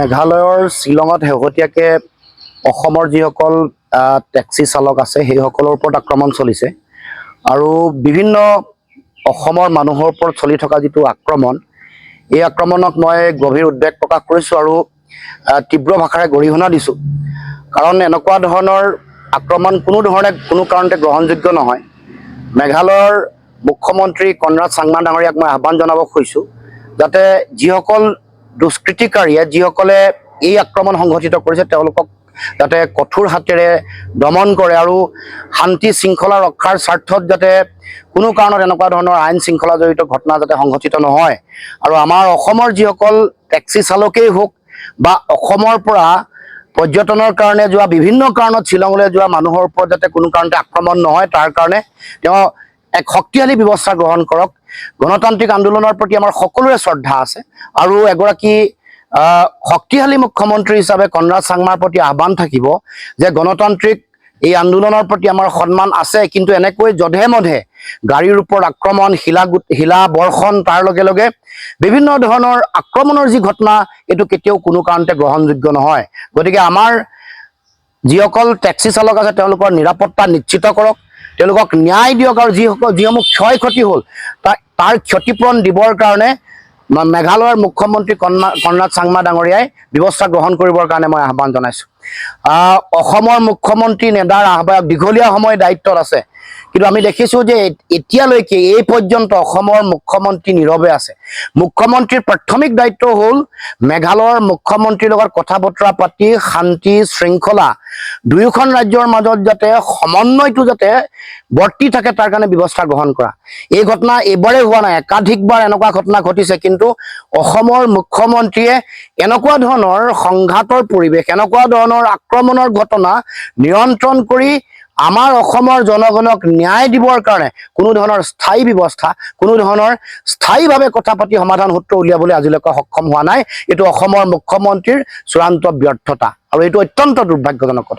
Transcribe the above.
মেঘালয়ৰ শ্বিলঙত শেহতীয়াকৈ অসমৰ যিসকল টেক্সি চালক আছে সেইসকলৰ ওপৰত আক্ৰমণ চলিছে আৰু বিভিন্ন অসমৰ মানুহৰ ওপৰত চলি থকা যিটো আক্ৰমণ এই আক্ৰমণক মই গভীৰ উদ্বেগ প্ৰকাশ কৰিছোঁ আৰু তীব্ৰ ভাষাৰে গৰিহণা দিছোঁ। কাৰণ এনেকুৱা ধৰণৰ আক্ৰমণ কোনো কাৰণতে গ্ৰহণযোগ্য নহয়। মেঘালয়ৰ মুখ্যমন্ত্ৰী কনৰাড চাংমা ডাঙৰীয়াক মই আহ্বান জনাব খুজিছোঁ যাতে যিসকল দুষ্কৃতিকাৰীয়ে যিসকলে এই আক্ৰমণ সংঘটিত কৰিছে তেওঁলোকক যাতে কঠোৰ হাতেৰে দমন কৰে আৰু শান্তি শৃংখলা ৰক্ষাৰ স্বাৰ্থত যাতে কোনো কাৰণত এনেকুৱা ধৰণৰ আইন শৃংখলা জড়িত ঘটনা যাতে সংঘটিত নহয়। আৰু আমাৰ অসমৰ যিসকল টেক্সি চালকেই হওক বা অসমৰ পৰা পৰ্যটনৰ কাৰণে যোৱা বিভিন্ন কাৰণত শ্বিলঙলৈ যোৱা মানুহৰ ওপৰত যাতে কোনো কাৰণতে আক্ৰমণ নহয় তাৰ কাৰণে তেওঁ এক শক্তিশালী ব্যৱস্থা গ্ৰহণ কৰক। গণতান্ত্ৰিক আন্দোলনৰ প্ৰতি আমাৰ সকলোৰে শ্ৰদ্ধা আছে আৰু এগৰাকী শক্তিশালী মুখ্যমন্ত্ৰী হিচাপে কনৰাড চাংমাৰ প্ৰতি আহ্বান থাকিব যে গণতান্ত্ৰিক এই আন্দোলনৰ প্ৰতি আমাৰ সন্মান আছে, কিন্তু এনেকৈ যধে মধে গাড়ীৰ ওপৰত আক্ৰমণ, শিলা বৰ্ষণ, তাৰ লগে লগে বিভিন্ন ধৰণৰ আক্ৰমণৰ যি ঘটনা এইটো কেতিয়াও কোনো কাৰণতে গ্ৰহণযোগ্য নহয়। গতিকে আমাৰ যিসকল টেক্সি চালক আছে তেওঁলোকৰ নিৰাপত্তা নিশ্চিত কৰক, তেওঁলোকক ন্যায় দিয়ক আৰু যিসমূহ ক্ষয় ক্ষতি হ'ল তাৰ ক্ষতিপূৰণ দিবৰ কাৰণে মেঘালয়ৰ মুখ্যমন্ত্ৰী কনৰাড চাংমা ডাঙৰীয়াই ব্যৱস্থা গ্ৰহণ কৰিবৰ কাৰণে মই আহ্বান জনাইছোঁ। অসমৰ মুখ্যমন্ত্ৰী নেডাৰ আহ্বায়ক দীঘলীয়া সময় দায়িত্বত আছে, কিন্তু আমি দেখিছোঁ যে এতিয়ালৈকে এই পৰ্যন্ত অসমৰ মুখ্যমন্ত্ৰী নীৰৱে আছে। মুখ্যমন্ত্ৰীৰ প্ৰাথমিক দায়িত্ব হ'ল মেঘালয়ৰ মুখ্যমন্ত্ৰীৰ লগত কথা বতৰা পাতি শান্তি শৃংখলা দুয়োখন ৰাজ্যৰ মাজত যাতে সমন্বয়টো যাতে বৰ্তি থাকে তাৰ কাৰণে ব্যৱস্থা গ্ৰহণ কৰা। এই ঘটনা এইবাৰেই হোৱা নাই, একাধিকবাৰ এনেকুৱা ঘটনা ঘটিছে, কিন্তু অসমৰ মুখ্যমন্ত্ৰীয়ে এনেকুৱা ধৰণৰ সংঘাতৰ পৰিৱেশ, এনেকুৱা ধৰণৰ আক্ৰমণৰ ঘটনা নিয়ন্ত্ৰণ কৰি আমাৰ অসমৰ জনগণক ন্যায় দিবৰ কাৰণে কোনো ধৰণৰ স্থায়ী ব্যৱস্থা, কোনো ধৰণৰ স্থায়ীভাৱে কথা পাতি সমাধান সূত্ৰ উলিয়াবলৈ আজিলৈকে সক্ষম হোৱা নাই। এইটো অসমৰ মুখ্যমন্ত্ৰীৰ চূড়ান্ত ব্যৰ্থতা আৰু এইটো অত্যন্ত দুৰ্ভাগ্যজনক কথা।